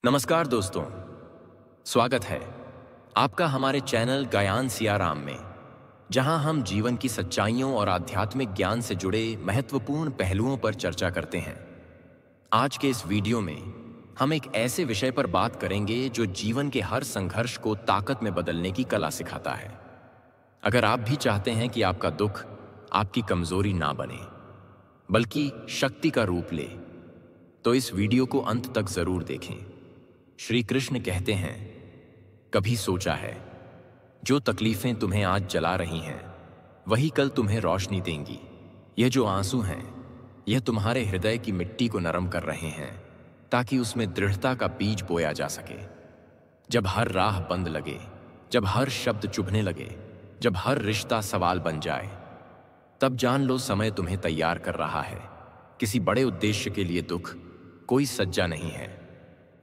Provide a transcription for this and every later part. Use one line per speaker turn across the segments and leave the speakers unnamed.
नमस्कार दोस्तों, स्वागत है आपका हमारे चैनल ज्ञान सियाराम में, जहां हम जीवन की सच्चाइयों और आध्यात्मिक ज्ञान से जुड़े महत्वपूर्ण पहलुओं पर चर्चा करते हैं। आज के इस वीडियो में हम एक ऐसे विषय पर बात करेंगे जो जीवन के हर संघर्ष को ताकत में बदलने की कला सिखाता है। अगर आप भी चाहते हैं कि आपका दुख आपकी कमजोरी ना बने, बल्कि शक्ति का रूप ले, तो इस वीडियो को अंत तक जरूर देखें। श्री कृष्ण कहते हैं, कभी सोचा है जो तकलीफें तुम्हें आज जला रही हैं वही कल तुम्हें रोशनी देंगी। ये जो आंसू हैं यह तुम्हारे हृदय की मिट्टी को नरम कर रहे हैं ताकि उसमें दृढ़ता का बीज बोया जा सके। जब हर राह बंद लगे, जब हर शब्द चुभने लगे, जब हर रिश्ता सवाल बन जाए, तब जान लो समय तुम्हें तैयार कर रहा है। किसी बड़े उद्देश्य के लिए दुख कोई सज्जा नहीं है,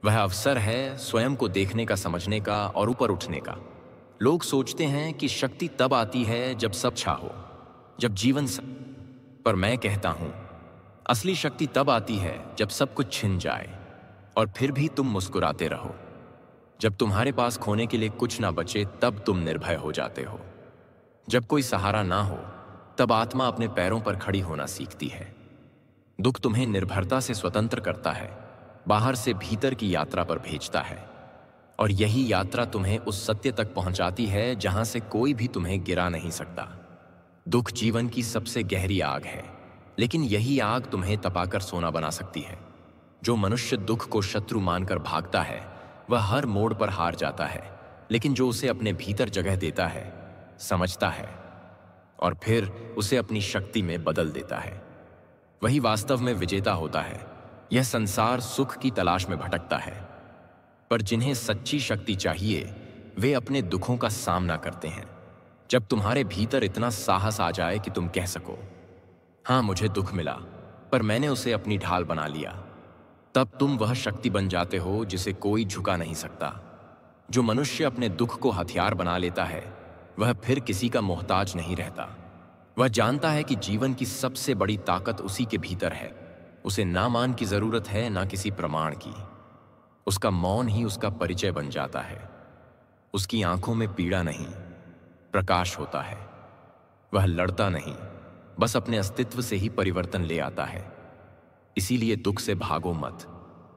वह अवसर है स्वयं को देखने का, समझने का और ऊपर उठने का। लोग सोचते हैं कि शक्ति तब आती है जब सब अच्छा हो, जब जीवन पर मैं कहता हूं, असली शक्ति तब आती है जब सब कुछ छिन जाए और फिर भी तुम मुस्कुराते रहो। जब तुम्हारे पास खोने के लिए कुछ ना बचे तब तुम निर्भय हो जाते हो। जब कोई सहारा ना हो तब आत्मा अपने पैरों पर खड़ी होना सीखती है। दुख तुम्हें निर्भरता से स्वतंत्र करता है, बाहर से भीतर की यात्रा पर भेजता है, और यही यात्रा तुम्हें उस सत्य तक पहुंचाती है जहां से कोई भी तुम्हें गिरा नहीं सकता। दुख जीवन की सबसे गहरी आग है, लेकिन यही आग तुम्हें तपाकर सोना बना सकती है। जो मनुष्य दुख को शत्रु मानकर भागता है वह हर मोड़ पर हार जाता है, लेकिन जो उसे अपने भीतर जगह देता है, समझता है और फिर उसे अपनी शक्ति में बदल देता है, वही वास्तव में विजेता होता है। यह संसार सुख की तलाश में भटकता है, पर जिन्हें सच्ची शक्ति चाहिए वे अपने दुखों का सामना करते हैं। जब तुम्हारे भीतर इतना साहस आ जाए कि तुम कह सको, हाँ मुझे दुख मिला पर मैंने उसे अपनी ढाल बना लिया, तब तुम वह शक्ति बन जाते हो जिसे कोई झुका नहीं सकता। जो मनुष्य अपने दुख को हथियार बना लेता है वह फिर किसी का मोहताज नहीं रहता। वह जानता है कि जीवन की सबसे बड़ी ताकत उसी के भीतर है। उसे ना मान की जरूरत है, ना किसी प्रमाण की। उसका मौन ही उसका परिचय बन जाता है। उसकी आंखों में पीड़ा नहीं, प्रकाश होता है। वह लड़ता नहीं, बस अपने अस्तित्व से ही परिवर्तन ले आता है। इसीलिए दुख से भागो मत,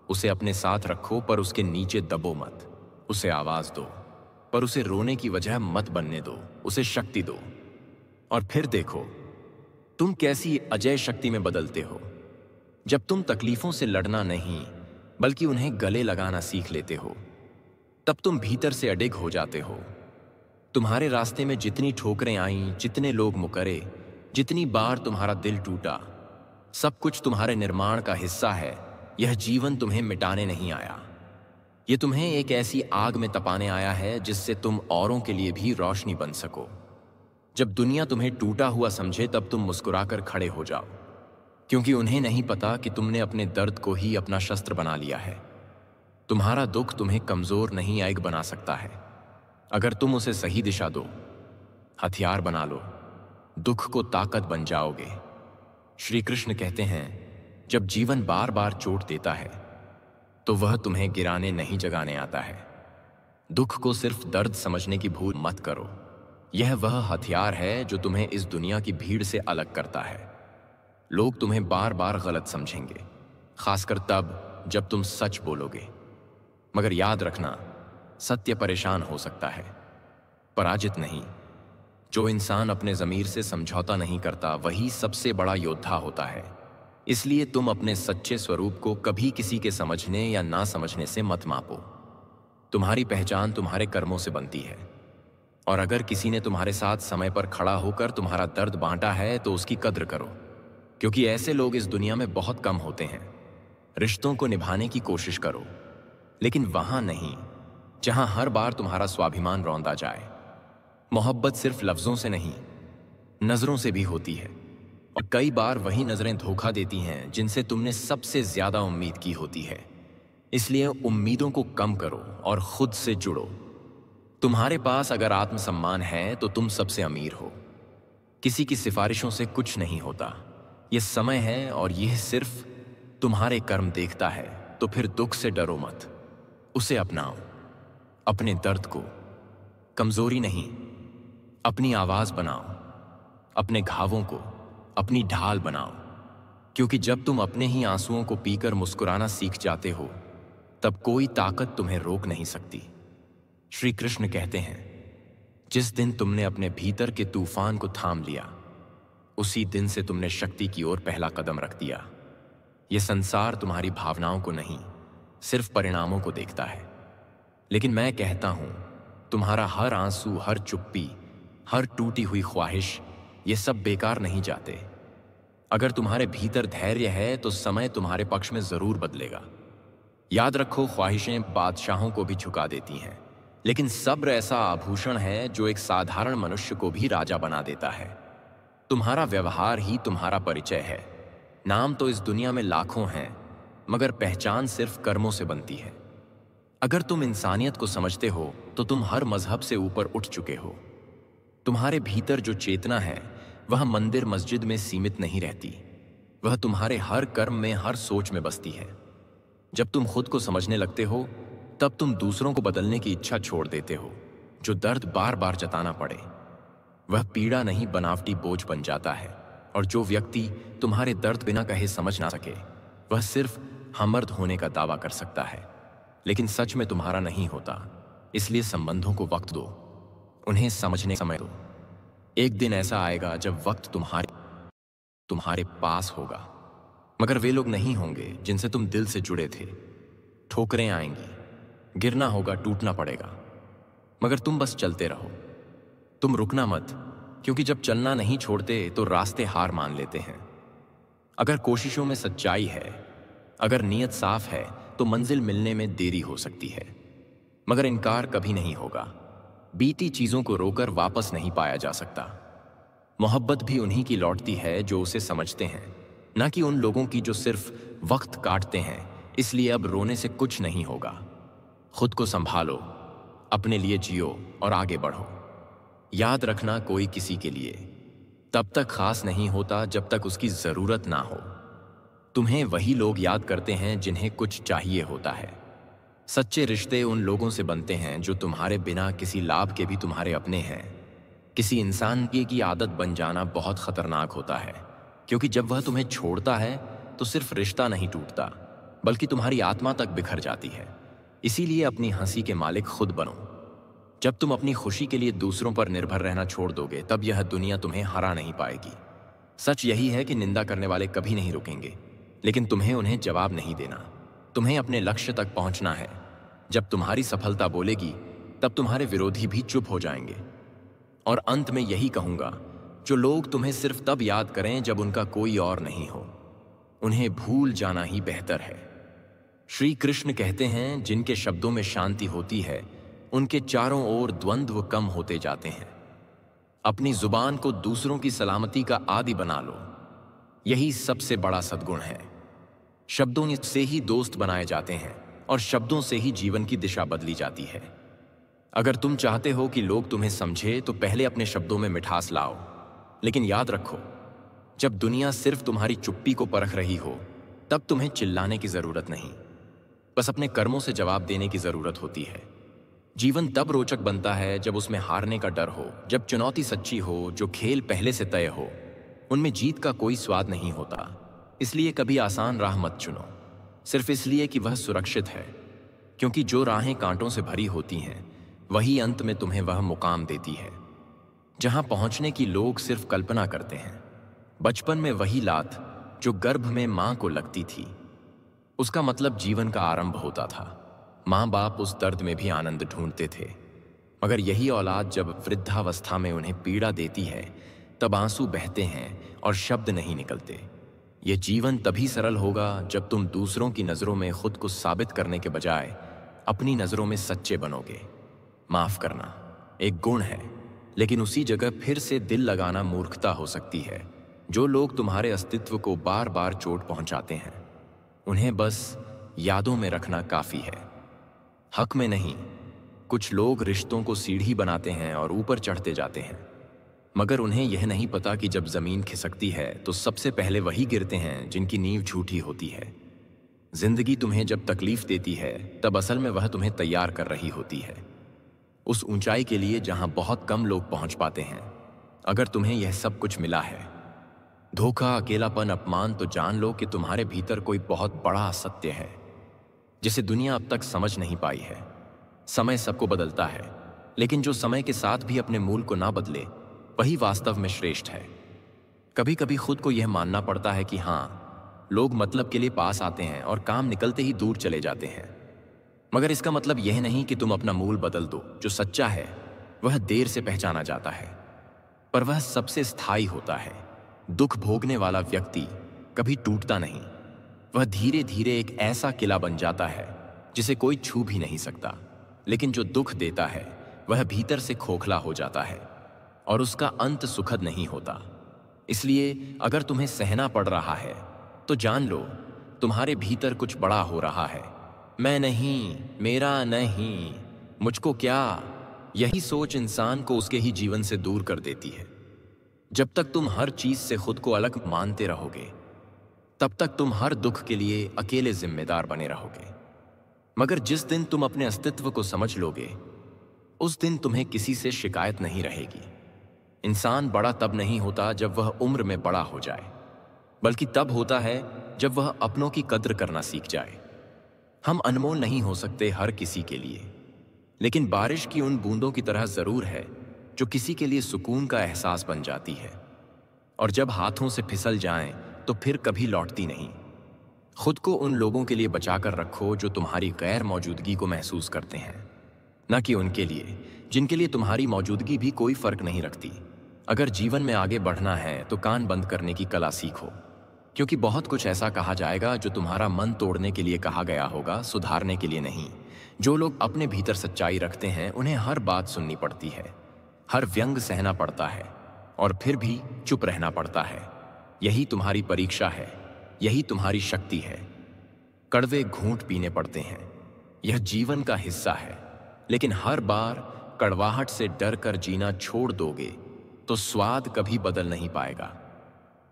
उसे अपने साथ रखो पर उसके नीचे दबो मत। उसे आवाज दो पर उसे रोने की वजह मत बनने दो, उसे शक्ति दो और फिर देखो तुम कैसी अजय शक्ति में बदलते हो। जब तुम तकलीफों से लड़ना नहीं बल्कि उन्हें गले लगाना सीख लेते हो, तब तुम भीतर से अडिग हो जाते हो। तुम्हारे रास्ते में जितनी ठोकरें आईं, जितने लोग मुकरे, जितनी बार तुम्हारा दिल टूटा, सब कुछ तुम्हारे निर्माण का हिस्सा है। यह जीवन तुम्हें मिटाने नहीं आया, यह तुम्हें एक ऐसी आग में तपाने आया है जिससे तुम औरों के लिए भी रोशनी बन सको। जब दुनिया तुम्हें टूटा हुआ समझे तब तुम मुस्कुराकर खड़े हो जाओ, क्योंकि उन्हें नहीं पता कि तुमने अपने दर्द को ही अपना शस्त्र बना लिया है। तुम्हारा दुख तुम्हें कमजोर नहीं आग बना सकता है, अगर तुम उसे सही दिशा दो, हथियार बना लो, दुख को ताकत बन जाओगे। श्री कृष्ण कहते हैं, जब जीवन बार बार चोट देता है तो वह तुम्हें गिराने नहीं जगाने आता है। दुख को सिर्फ दर्द समझने की भूल मत करो। यह वह हथियार है जो तुम्हें इस दुनिया की भीड़ से अलग करता है। लोग तुम्हें बार बार गलत समझेंगे, खासकर तब जब तुम सच बोलोगे, मगर याद रखना, सत्य परेशान हो सकता है, पराजित नहीं। जो इंसान अपने ज़मीर से समझौता नहीं करता वही सबसे बड़ा योद्धा होता है। इसलिए तुम अपने सच्चे स्वरूप को कभी किसी के समझने या ना समझने से मत मापो। तुम्हारी पहचान तुम्हारे कर्मों से बनती है, और अगर किसी ने तुम्हारे साथ समय पर खड़ा होकर तुम्हारा दर्द बांटा है तो उसकी कद्र करो, क्योंकि ऐसे लोग इस दुनिया में बहुत कम होते हैं। रिश्तों को निभाने की कोशिश करो, लेकिन वहां नहीं जहां हर बार तुम्हारा स्वाभिमान रौंदा जाए। मोहब्बत सिर्फ लफ्जों से नहीं, नजरों से भी होती है, और कई बार वही नजरें धोखा देती हैं जिनसे तुमने सबसे ज्यादा उम्मीद की होती है। इसलिए उम्मीदों को कम करो और खुद से जुड़ो। तुम्हारे पास अगर आत्मसम्मान है तो तुम सबसे अमीर हो। किसी की सिफारिशों से कुछ नहीं होता। यह समय है और यह सिर्फ तुम्हारे कर्म देखता है, तो फिर दुख से डरो मत। उसे अपनाओ। अपने दर्द को कमजोरी नहीं, अपनी आवाज बनाओ। अपने घावों को अपनी ढाल बनाओ, क्योंकि जब तुम अपने ही आंसुओं को पीकर मुस्कुराना सीख जाते हो, तब कोई ताकत तुम्हें रोक नहीं सकती। श्री कृष्ण कहते हैं, जिस दिन तुमने अपने भीतर के तूफान को थाम लिया, उसी दिन से तुमने शक्ति की ओर पहला कदम रख दिया। यह संसार तुम्हारी भावनाओं को नहीं, सिर्फ परिणामों को देखता है। लेकिन मैं कहता हूं, तुम्हारा हर आंसू, हर चुप्पी, हर टूटी हुई ख्वाहिश, ये सब बेकार नहीं जाते। अगर तुम्हारे भीतर धैर्य है तो समय तुम्हारे पक्ष में जरूर बदलेगा। याद रखो, ख्वाहिशें बादशाहों को भी झुका देती हैं, लेकिन सब्र ऐसा आभूषण है जो एक साधारण मनुष्य को भी राजा बना देता है। तुम्हारा व्यवहार ही तुम्हारा परिचय है। नाम तो इस दुनिया में लाखों हैं, मगर पहचान सिर्फ कर्मों से बनती है। अगर तुम इंसानियत को समझते हो तो तुम हर मजहब से ऊपर उठ चुके हो। तुम्हारे भीतर जो चेतना है वह मंदिर मस्जिद में सीमित नहीं रहती, वह तुम्हारे हर कर्म में, हर सोच में बसती है। जब तुम खुद को समझने लगते हो, तब तुम दूसरों को बदलने की इच्छा छोड़ देते हो। जो दर्द बार बार जताना पड़े, वह पीड़ा नहीं बनावटी बोझ बन जाता है। और जो व्यक्ति तुम्हारे दर्द बिना कहे समझ ना सके, वह सिर्फ हमर्द होने का दावा कर सकता है, लेकिन सच में तुम्हारा नहीं होता। इसलिए संबंधों को वक्त दो, उन्हें समझने समय दो। एक दिन ऐसा आएगा जब वक्त तुम्हारे पास होगा, मगर वे लोग नहीं होंगे जिनसे तुम दिल से जुड़े थे। ठोकरें आएंगी, गिरना होगा, टूटना पड़ेगा, मगर तुम बस चलते रहो। तुम रुकना मत, क्योंकि जब चलना नहीं छोड़ते तो रास्ते हार मान लेते हैं। अगर कोशिशों में सच्चाई है, अगर नीयत साफ है, तो मंजिल मिलने में देरी हो सकती है, मगर इनकार कभी नहीं होगा। बीती चीजों को रोकर वापस नहीं पाया जा सकता। मोहब्बत भी उन्हीं की लौटती है जो उसे समझते हैं, ना कि उन लोगों की जो सिर्फ वक्त काटते हैं। इसलिए अब रोने से कुछ नहीं होगा। खुद को संभालो, अपने लिए जियो और आगे बढ़ो। याद रखना, कोई किसी के लिए तब तक खास नहीं होता जब तक उसकी जरूरत ना हो। तुम्हें वही लोग याद करते हैं जिन्हें कुछ चाहिए होता है। सच्चे रिश्ते उन लोगों से बनते हैं जो तुम्हारे बिना किसी लाभ के भी तुम्हारे अपने हैं। किसी इंसान की आदत बन जाना बहुत खतरनाक होता है, क्योंकि जब वह तुम्हें छोड़ता है तो सिर्फ रिश्ता नहीं टूटता, बल्कि तुम्हारी आत्मा तक बिखर जाती है। इसीलिए अपनी हंसी के मालिक खुद बनो। जब तुम अपनी खुशी के लिए दूसरों पर निर्भर रहना छोड़ दोगे, तब यह दुनिया तुम्हें हरा नहीं पाएगी। सच यही है कि निंदा करने वाले कभी नहीं रुकेंगे, लेकिन तुम्हें उन्हें जवाब नहीं देना। तुम्हें अपने लक्ष्य तक पहुंचना है। जब तुम्हारी सफलता बोलेगी, तब तुम्हारे विरोधी भी चुप हो जाएंगे। और अंत में यही कहूंगा, जो लोग तुम्हें सिर्फ तब याद करें जब उनका कोई और नहीं हो, उन्हें भूल जाना ही बेहतर है। श्री कृष्ण कहते हैं, जिनके शब्दों में शांति होती है, उनके चारों ओर द्वंद्व कम होते जाते हैं। अपनी जुबान को दूसरों की सलामती का आदि बना लो, यही सबसे बड़ा सद्गुण है। शब्दों से ही दोस्त बनाए जाते हैं और शब्दों से ही जीवन की दिशा बदली जाती है। अगर तुम चाहते हो कि लोग तुम्हें समझे, तो पहले अपने शब्दों में मिठास लाओ। लेकिन याद रखो, जब दुनिया सिर्फ तुम्हारी चुप्पी को परख रही हो, तब तुम्हें चिल्लाने की जरूरत नहीं, बस अपने कर्मों से जवाब देने की जरूरत होती है। जीवन तब रोचक बनता है जब उसमें हारने का डर हो, जब चुनौती सच्ची हो, जो खेल पहले से तय हो। उनमें जीत का कोई स्वाद नहीं होता। इसलिए कभी आसान राह मत चुनो, सिर्फ इसलिए कि वह सुरक्षित है, क्योंकि जो राहें कांटों से भरी होती हैं, वही अंत में तुम्हें वह मुकाम देती है जहां पहुंचने की लोग सिर्फ कल्पना करते हैं। बचपन में वही लात जो गर्भ में मां को लगती थी, उसका मतलब जीवन का आरंभ होता था। मां बाप उस दर्द में भी आनंद ढूंढते थे, मगर यही औलाद जब वृद्धावस्था में उन्हें पीड़ा देती है, तब आंसू बहते हैं और शब्द नहीं निकलते। यह जीवन तभी सरल होगा जब तुम दूसरों की नजरों में खुद को साबित करने के बजाय अपनी नजरों में सच्चे बनोगे। माफ करना एक गुण है, लेकिन उसी जगह फिर से दिल लगाना मूर्खता हो सकती है। जो लोग तुम्हारे अस्तित्व को बार बार चोट पहुंचाते हैं, उन्हें बस यादों में रखना काफी है, हक में नहीं। कुछ लोग रिश्तों को सीढ़ी बनाते हैं और ऊपर चढ़ते जाते हैं, मगर उन्हें यह नहीं पता कि जब जमीन खिसकती है तो सबसे पहले वही गिरते हैं जिनकी नींव झूठी होती है। जिंदगी तुम्हें जब तकलीफ देती है तब असल में वह तुम्हें तैयार कर रही होती है उस ऊंचाई के लिए जहां बहुत कम लोग पहुंच पाते हैं। अगर तुम्हें यह सब कुछ मिला है, धोखा, अकेलापन, अपमान, तो जान लो कि तुम्हारे भीतर कोई बहुत बड़ा सत्य है जिसे दुनिया अब तक समझ नहीं पाई है। समय सबको बदलता है, लेकिन जो समय के साथ भी अपने मूल को ना बदले वही वास्तव में श्रेष्ठ है। कभी कभी खुद को यह मानना पड़ता है कि हाँ, लोग मतलब के लिए पास आते हैं और काम निकलते ही दूर चले जाते हैं, मगर इसका मतलब यह नहीं कि तुम अपना मूल बदल दो। जो सच्चा है वह देर से पहचाना जाता है, पर वह सबसे स्थायी होता है। दुख भोगने वाला व्यक्ति कभी टूटता नहीं, वह धीरे धीरे एक ऐसा किला बन जाता है जिसे कोई छू भी नहीं सकता। लेकिन जो दुख देता है वह भीतर से खोखला हो जाता है और उसका अंत सुखद नहीं होता। इसलिए अगर तुम्हें सहना पड़ रहा है तो जान लो तुम्हारे भीतर कुछ बड़ा हो रहा है। मैं नहीं, मेरा नहीं, मुझको क्या, यही सोच इंसान को उसके ही जीवन से दूर कर देती है। जब तक तुम हर चीज से खुद को अलग मानते रहोगे तब तक तुम हर दुख के लिए अकेले जिम्मेदार बने रहोगे। मगर जिस दिन तुम अपने अस्तित्व को समझ लोगे उस दिन तुम्हें किसी से शिकायत नहीं रहेगी। इंसान बड़ा तब नहीं होता जब वह उम्र में बड़ा हो जाए, बल्कि तब होता है जब वह अपनों की कद्र करना सीख जाए। हम अनमोल नहीं हो सकते हर किसी के लिए, लेकिन बारिश की उन बूंदों की तरह जरूर है जो किसी के लिए सुकून का एहसास बन जाती है और जब हाथों से फिसल जाएं तो फिर कभी लौटती नहीं। खुद को उन लोगों के लिए बचाकर रखो जो तुम्हारी गैर मौजूदगी को महसूस करते हैं, न कि उनके लिए जिनके लिए तुम्हारी मौजूदगी भी कोई फर्क नहीं रखती। अगर जीवन में आगे बढ़ना है तो कान बंद करने की कला सीखो, क्योंकि बहुत कुछ ऐसा कहा जाएगा जो तुम्हारा मन तोड़ने के लिए कहा गया होगा, सुधारने के लिए नहीं। जो लोग अपने भीतर सच्चाई रखते हैं उन्हें हर बात सुननी पड़ती है, हर व्यंग सहना पड़ता है और फिर भी चुप रहना पड़ता है। यही तुम्हारी परीक्षा है, यही तुम्हारी शक्ति है। कड़वे घूंट पीने पड़ते हैं, यह जीवन का हिस्सा है। लेकिन हर बार कड़वाहट से डर कर जीना छोड़ दोगे तो स्वाद कभी बदल नहीं पाएगा।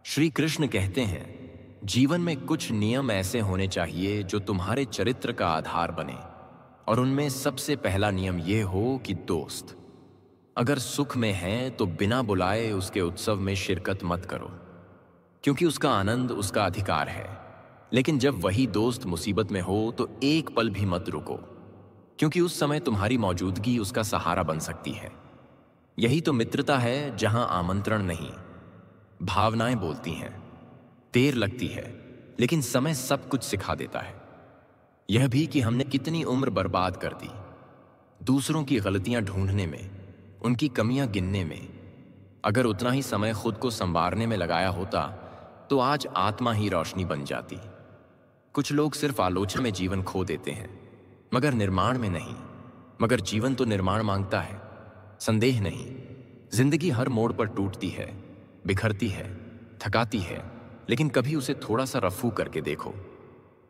श्री कृष्ण कहते हैं, जीवन में कुछ नियम ऐसे होने चाहिए जो तुम्हारे चरित्र का आधार बने, और उनमें सबसे पहला नियम यह हो कि दोस्त अगर सुख में है तो बिना बुलाए उसके उत्सव में शिरकत मत करो, क्योंकि उसका आनंद उसका अधिकार है। लेकिन जब वही दोस्त मुसीबत में हो तो एक पल भी मत रुको, क्योंकि उस समय तुम्हारी मौजूदगी उसका सहारा बन सकती है। यही तो मित्रता है जहां आमंत्रण नहीं, भावनाएं बोलती हैं। देर लगती है लेकिन समय सब कुछ सिखा देता है। यह भी कि हमने कितनी उम्र बर्बाद कर दी दूसरों की गलतियां ढूंढने में, उनकी कमियां गिनने में। अगर उतना ही समय खुद को संवारने में लगाया होता तो आज आत्मा ही रोशनी बन जाती। कुछ लोग सिर्फ आलोचना में जीवन खो देते हैं, मगर निर्माण में नहीं। मगर जीवन तो निर्माण मांगता है, संदेह नहीं। जिंदगी हर मोड़ पर टूटती है, बिखरती है, थकाती है, लेकिन कभी उसे थोड़ा सा रफू करके देखो।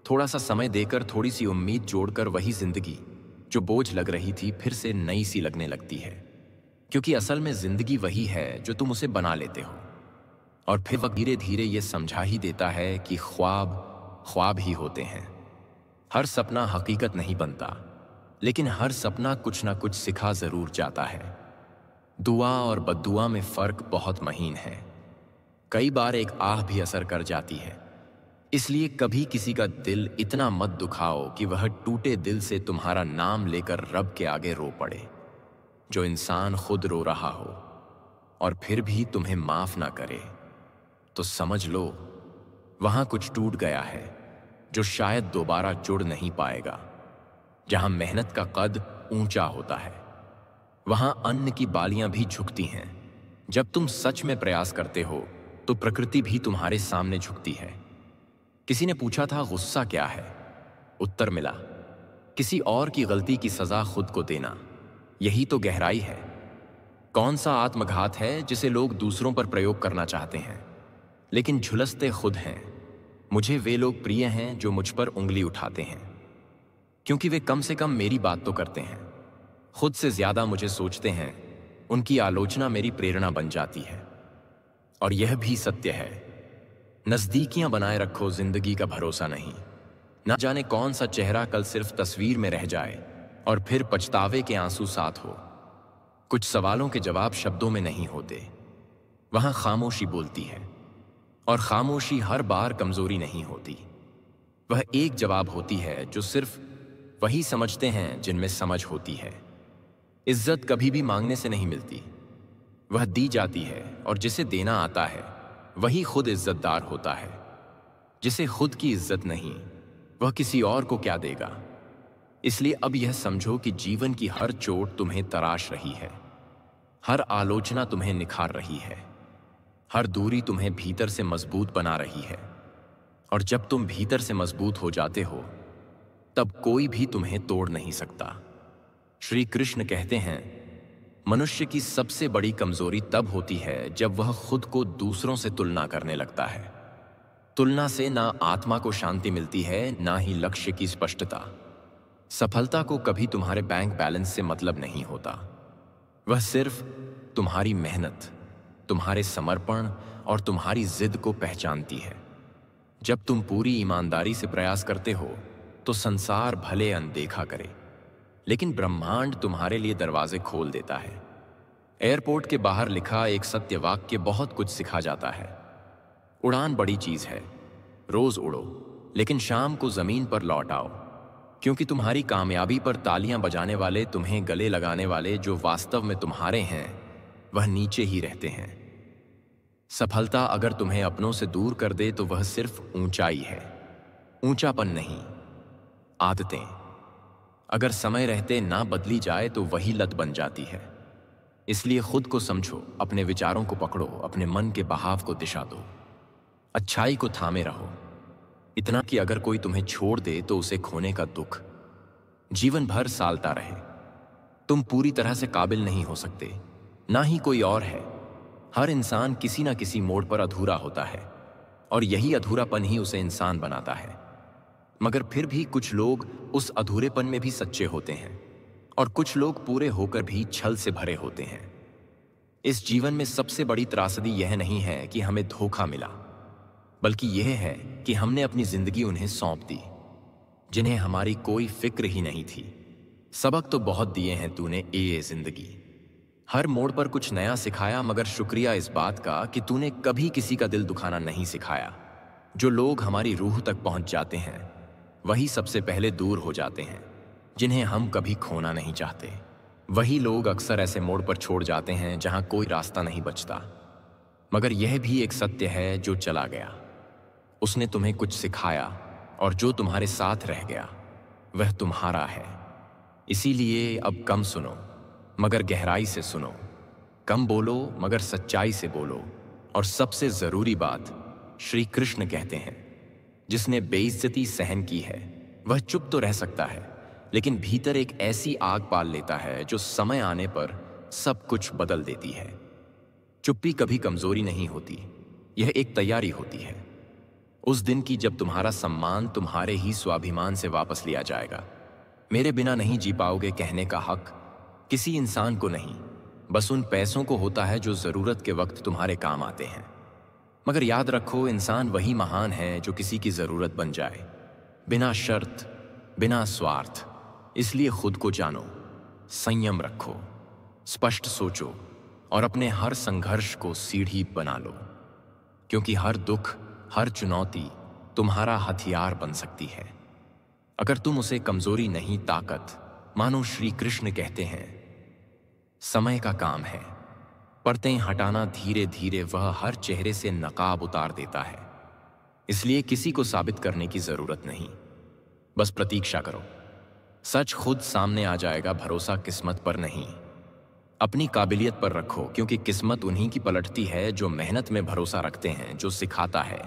थोड़ा सा समय देकर, थोड़ी सी उम्मीद जोड़कर वही जिंदगी जो बोझ लग रही थी फिर से नई सी लगने लगती है। क्योंकि असल में जिंदगी वही है जो तुम उसे बना लेते हो। और फिर वह धीरे धीरे ये समझा ही देता है कि ख्वाब ख्वाब ही होते हैं। हर सपना हकीकत नहीं बनता, लेकिन हर सपना कुछ ना कुछ सिखा जरूर जाता है। दुआ और बद्दुआ में फर्क बहुत महीन है। कई बार एक आह भी असर कर जाती है। इसलिए कभी किसी का दिल इतना मत दुखाओ कि वह टूटे दिल से तुम्हारा नाम लेकर रब के आगे रो पड़े। जो इंसान खुद रो रहा हो और फिर भी तुम्हें माफ ना करे तो समझ लो वहां कुछ टूट गया है जो शायद दोबारा जुड़ नहीं पाएगा। जहां मेहनत का कद ऊंचा होता है वहां अन्न की बालियां भी झुकती हैं। जब तुम सच में प्रयास करते हो तो प्रकृति भी तुम्हारे सामने झुकती है। किसी ने पूछा था गुस्सा क्या है? उत्तर मिला, किसी और की गलती की सजा खुद को देना। यही तो गहराई है। कौन सा आत्मघात है जिसे लोग दूसरों पर प्रयोग करना चाहते हैं लेकिन झुलसते खुद हैं? मुझे वे लोग प्रिय हैं जो मुझ पर उंगली उठाते हैं, क्योंकि वे कम से कम मेरी बात तो करते हैं। खुद से ज्यादा मुझे सोचते हैं, उनकी आलोचना मेरी प्रेरणा बन जाती है। और यह भी सत्य है, नजदीकियां बनाए रखो, जिंदगी का भरोसा नहीं। ना जाने कौन सा चेहरा कल सिर्फ तस्वीर में रह जाए और फिर पछतावे के आंसू साथ हो। कुछ सवालों के जवाब शब्दों में नहीं होते, वहां खामोशी बोलती है, और खामोशी हर बार कमजोरी नहीं होती। वह एक जवाब होती है जो सिर्फ वही समझते हैं जिनमें समझ होती है। इज्जत कभी भी मांगने से नहीं मिलती, वह दी जाती है, और जिसे देना आता है वही खुद इज्जतदार होता है। जिसे खुद की इज्जत नहीं, वह किसी और को क्या देगा। इसलिए अब यह समझो कि जीवन की हर चोट तुम्हें तराश रही है, हर आलोचना तुम्हें निखार रही है, हर दूरी तुम्हें भीतर से मजबूत बना रही है। और जब तुम भीतर से मजबूत हो जाते हो, तब कोई भी तुम्हें तोड़ नहीं सकता। श्री कृष्ण कहते हैं, मनुष्य की सबसे बड़ी कमजोरी तब होती है जब वह खुद को दूसरों से तुलना करने लगता है। तुलना से ना आत्मा को शांति मिलती है, ना ही लक्ष्य की स्पष्टता। सफलता को कभी तुम्हारे बैंक बैलेंस से मतलब नहीं होता, वह सिर्फ तुम्हारी मेहनत, तुम्हारे समर्पण और तुम्हारी जिद को पहचानती है। जब तुम पूरी ईमानदारी से प्रयास करते हो तो संसार भले अनदेखा करे, लेकिन ब्रह्मांड तुम्हारे लिए दरवाजे खोल देता है। एयरपोर्ट के बाहर लिखा एक सत्य वाक्य बहुत कुछ सिखा जाता है। उड़ान बड़ी चीज है, रोज उड़ो, लेकिन शाम को जमीन पर लौट आओ, क्योंकि तुम्हारी कामयाबी पर तालियां बजाने वाले, तुम्हें गले लगाने वाले जो वास्तव में तुम्हारे हैं, वह नीचे ही रहते हैं। सफलता अगर तुम्हें अपनों से दूर कर दे तो वह सिर्फ ऊंचाई है, ऊंचापन नहीं। आदतें अगर समय रहते ना बदली जाए तो वही लत बन जाती है। इसलिए खुद को समझो, अपने विचारों को पकड़ो, अपने मन के बहाव को दिशा दो, अच्छाई को थामे रहो। इतना कि अगर कोई तुम्हें छोड़ दे तो उसे खोने का दुख जीवन भर सालता रहे। तुम पूरी तरह से काबिल नहीं हो सकते, ना ही कोई और है। हर इंसान किसी ना किसी मोड़ पर अधूरा होता है, और यही अधूरापन ही उसे इंसान बनाता है। मगर फिर भी कुछ लोग उस अधूरेपन में भी सच्चे होते हैं, और कुछ लोग पूरे होकर भी छल से भरे होते हैं। इस जीवन में सबसे बड़ी त्रासदी यह नहीं है कि हमें धोखा मिला, बल्कि यह है कि हमने अपनी जिंदगी उन्हें सौंप दी, जिन्हें हमारी कोई फिक्र ही नहीं थी। सबक तो बहुत दिए हैं तूने ए जिंदगी, हर मोड़ पर कुछ नया सिखाया, मगर शुक्रिया इस बात का कि तूने कभी किसी का दिल दुखाना नहीं सिखाया। जो लोग हमारी रूह तक पहुंच जाते हैं वही सबसे पहले दूर हो जाते हैं, जिन्हें हम कभी खोना नहीं चाहते। वही लोग अक्सर ऐसे मोड़ पर छोड़ जाते हैं जहां कोई रास्ता नहीं बचता। मगर यह भी एक सत्य है, जो चला गया उसने तुम्हें कुछ सिखाया, और जो तुम्हारे साथ रह गया वह तुम्हारा है। इसीलिए अब कम सुनो मगर गहराई से सुनो, कम बोलो मगर सच्चाई से बोलो। और सबसे जरूरी बात, श्री कृष्ण कहते हैं, जिसने बेइज्जती सहन की है वह चुप तो रह सकता है, लेकिन भीतर एक ऐसी आग पाल लेता है जो समय आने पर सब कुछ बदल देती है। चुप्पी कभी कमजोरी नहीं होती, यह एक तैयारी होती है उस दिन की जब तुम्हारा सम्मान तुम्हारे ही स्वाभिमान से वापस लिया जाएगा। मेरे बिना नहीं जी पाओगे कहने का हक किसी इंसान को नहीं, बस उन पैसों को होता है जो जरूरत के वक्त तुम्हारे काम आते हैं। मगर याद रखो, इंसान वही महान है जो किसी की जरूरत बन जाए, बिना शर्त, बिना स्वार्थ। इसलिए खुद को जानो, संयम रखो, स्पष्ट सोचो, और अपने हर संघर्ष को सीढ़ी बना लो, क्योंकि हर दुख, हर चुनौती तुम्हारा हथियार बन सकती है, अगर तुम उसे कमजोरी नहीं ताकत मानो। श्री कृष्ण कहते हैं, समय का काम है, परतें हटाना धीरे धीरे वह हर चेहरे से नकाब उतार देता है। इसलिए किसी को साबित करने की जरूरत नहीं, बस प्रतीक्षा करो, सच खुद सामने आ जाएगा। भरोसा किस्मत पर नहीं, अपनी काबिलियत पर रखो, क्योंकि किस्मत उन्हीं की पलटती है जो मेहनत में भरोसा रखते हैं। जो सिखाता है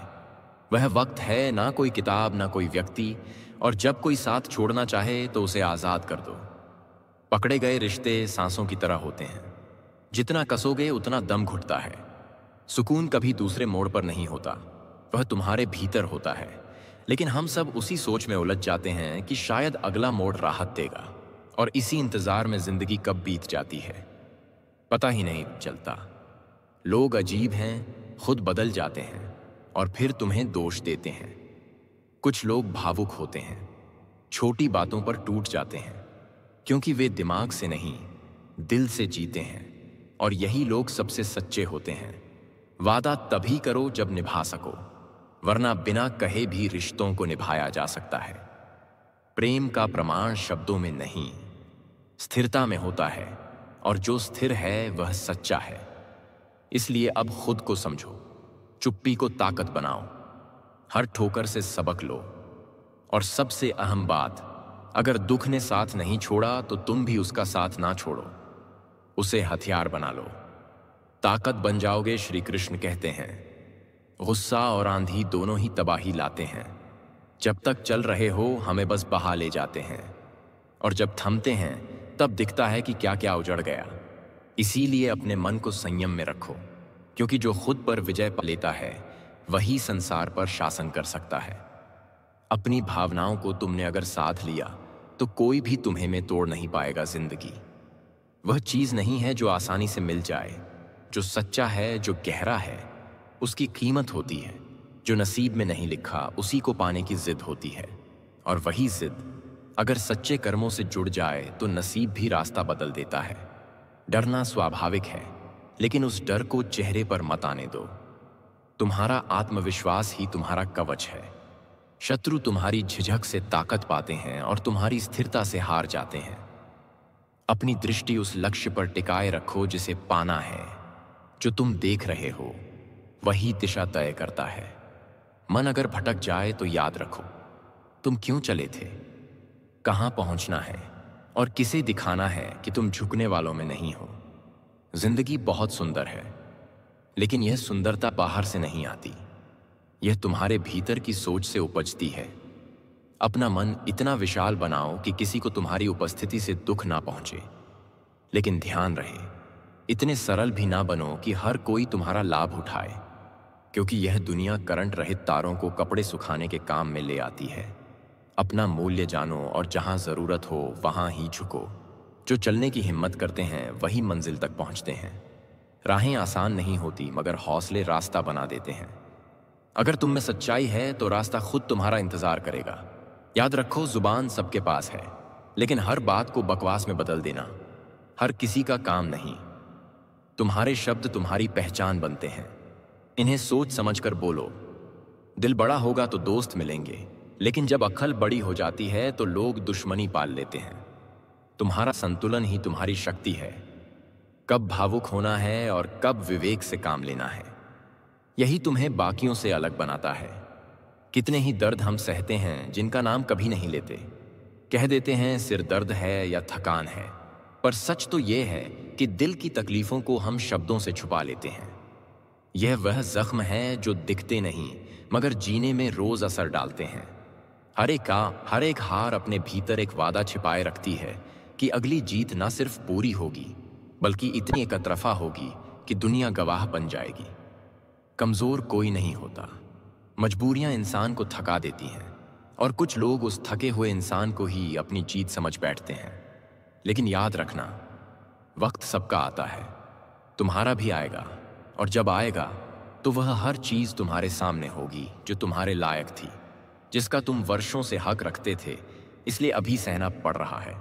वह वक्त है, ना कोई किताब, ना कोई व्यक्ति। और जब कोई साथ छोड़ना चाहे तो उसे आजाद कर दो। पकड़े गए रिश्ते सांसों की तरह होते हैं, जितना कसोगे उतना दम घुटता है। सुकून कभी दूसरे मोड़ पर नहीं होता, वह तुम्हारे भीतर होता है। लेकिन हम सब उसी सोच में उलझ जाते हैं कि शायद अगला मोड़ राहत देगा, और इसी इंतजार में जिंदगी कब बीत जाती है पता ही नहीं चलता। लोग अजीब हैं, खुद बदल जाते हैं और फिर तुम्हें दोष देते हैं। कुछ लोग भावुक होते हैं, छोटी बातों पर टूट जाते हैं, क्योंकि वे दिमाग से नहीं, दिल से जीते हैं। और यही लोग सबसे सच्चे होते हैं। वादा तभी करो जब निभा सको, वरना बिना कहे भी रिश्तों को निभाया जा सकता है। प्रेम का प्रमाण शब्दों में नहीं, स्थिरता में होता है, और जो स्थिर है वह सच्चा है। इसलिए अब खुद को समझो, चुप्पी को ताकत बनाओ, हर ठोकर से सबक लो, और सबसे अहम बात, अगर दुख ने साथ नहीं छोड़ा तो तुम भी उसका साथ ना छोड़ो, उसे हथियार बना लो। ताकत बन जाओगे। श्री कृष्ण कहते हैं, गुस्सा और आंधी दोनों ही तबाही लाते हैं। जब तक चल रहे हो हमें बस बहा ले जाते हैं, और जब थमते हैं तब दिखता है कि क्या क्या उजड़ गया। इसीलिए अपने मन को संयम में रखो, क्योंकि जो खुद पर विजय पा लेता है वही संसार पर शासन कर सकता है। अपनी भावनाओं को तुमने अगर साथ लिया तो कोई भी तुम्हें में तोड़ नहीं पाएगा। जिंदगी वह चीज नहीं है जो आसानी से मिल जाए। जो सच्चा है, जो गहरा है, उसकी कीमत होती है। जो नसीब में नहीं लिखा उसी को पाने की जिद होती है, और वही जिद अगर सच्चे कर्मों से जुड़ जाए तो नसीब भी रास्ता बदल देता है। डरना स्वाभाविक है, लेकिन उस डर को चेहरे पर मत आने दो। तुम्हारा आत्मविश्वास ही तुम्हारा कवच है। शत्रु तुम्हारी झिझक से ताकत पाते हैं और तुम्हारी स्थिरता से हार जाते हैं। अपनी दृष्टि उस लक्ष्य पर टिकाए रखो जिसे पाना है। जो तुम देख रहे हो वही दिशा तय करता है। मन अगर भटक जाए तो याद रखो, तुम क्यों चले थे, कहां पहुंचना है, और किसे दिखाना है कि तुम झुकने वालों में नहीं हो। जिंदगी बहुत सुंदर है, लेकिन यह सुंदरता बाहर से नहीं आती, यह तुम्हारे भीतर की सोच से उपजती है। अपना मन इतना विशाल बनाओ कि किसी को तुम्हारी उपस्थिति से दुख ना पहुंचे, लेकिन ध्यान रहे, इतने सरल भी ना बनो कि हर कोई तुम्हारा लाभ उठाए, क्योंकि यह दुनिया करंट रहित तारों को कपड़े सुखाने के काम में ले आती है। अपना मूल्य जानो और जहां जरूरत हो वहां ही झुको। जो चलने की हिम्मत करते हैं वही मंजिल तक पहुंचते हैं। राहें आसान नहीं होती, मगर हौसले रास्ता बना देते हैं। अगर तुम में सच्चाई है तो रास्ता खुद तुम्हारा इंतजार करेगा। याद रखो, जुबान सबके पास है, लेकिन हर बात को बकवास में बदल देना हर किसी का काम नहीं। तुम्हारे शब्द तुम्हारी पहचान बनते हैं, इन्हें सोच समझकर बोलो। दिल बड़ा होगा तो दोस्त मिलेंगे, लेकिन जब अक्ल बड़ी हो जाती है तो लोग दुश्मनी पाल लेते हैं। तुम्हारा संतुलन ही तुम्हारी शक्ति है। कब भावुक होना है और कब विवेक से काम लेना है, यही तुम्हें बाकियों से अलग बनाता है। कितने ही दर्द हम सहते हैं जिनका नाम कभी नहीं लेते। कह देते हैं सिर दर्द है या थकान है, पर सच तो यह है कि दिल की तकलीफों को हम शब्दों से छुपा लेते हैं। यह वह जख्म है जो दिखते नहीं मगर जीने में रोज असर डालते हैं। हर एक हार अपने भीतर एक वादा छिपाए रखती है कि अगली जीत ना सिर्फ पूरी होगी बल्कि इतनी एकतरफा होगी कि दुनिया गवाह बन जाएगी। कमजोर कोई नहीं होता, मजबूरियां इंसान को थका देती हैं, और कुछ लोग उस थके हुए इंसान को ही अपनी जीत समझ बैठते हैं। लेकिन याद रखना, वक्त सबका आता है, तुम्हारा भी आएगा, और जब आएगा तो वह हर चीज तुम्हारे सामने होगी जो तुम्हारे लायक थी, जिसका तुम वर्षों से हक रखते थे, इसलिए अभी सहना पड़ रहा है।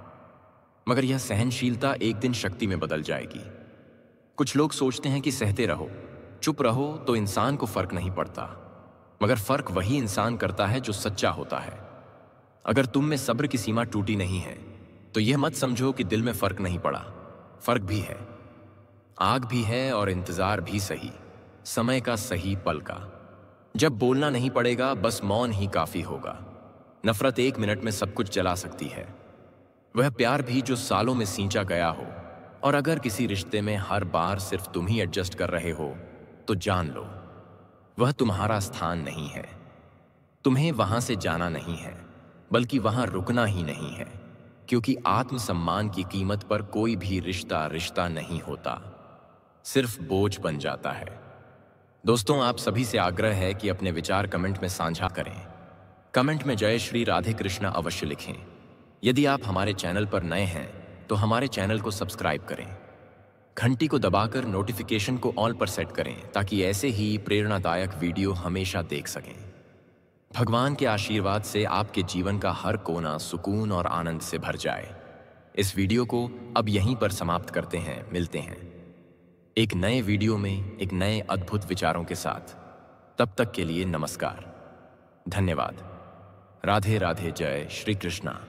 मगर यह सहनशीलता एक दिन शक्ति में बदल जाएगी। कुछ लोग सोचते हैं कि सहते रहो, चुप रहो तो इंसान को फर्क नहीं पड़ता, मगर फर्क वही इंसान करता है जो सच्चा होता है। अगर तुम में सब्र की सीमा टूटी नहीं है तो यह मत समझो कि दिल में फर्क नहीं पड़ा। फर्क भी है, आग भी है, और इंतजार भी सही, समय का सही पल का। जब बोलना नहीं पड़ेगा, बस मौन ही काफी होगा। नफरत 1 मिनट में सब कुछ जला सकती है, वह प्यार भी जो सालों में सींचा गया हो। और अगर किसी रिश्ते में हर बार सिर्फ तुम ही एडजस्ट कर रहे हो तो जान लो, वह तुम्हारा स्थान नहीं है। तुम्हें वहां से जाना नहीं है, बल्कि वहां रुकना ही नहीं है, क्योंकि आत्मसम्मान की कीमत पर कोई भी रिश्ता नहीं होता, सिर्फ बोझ बन जाता है। दोस्तों, आप सभी से आग्रह है कि अपने विचार कमेंट में साझा करें। कमेंट में जय श्री राधे कृष्णा अवश्य लिखें। यदि आप हमारे चैनल पर नए हैं तो हमारे चैनल को सब्सक्राइब करें, घंटी को दबाकर नोटिफिकेशन को ऑल पर सेट करें ताकि ऐसे ही प्रेरणादायक वीडियो हमेशा देख सकें। भगवान के आशीर्वाद से आपके जीवन का हर कोना सुकून और आनंद से भर जाए। इस वीडियो को अब यहीं पर समाप्त करते हैं। मिलते हैं एक नए वीडियो में एक नए अद्भुत विचारों के साथ। तब तक के लिए नमस्कार, धन्यवाद। राधे राधे, जय श्री कृष्णा।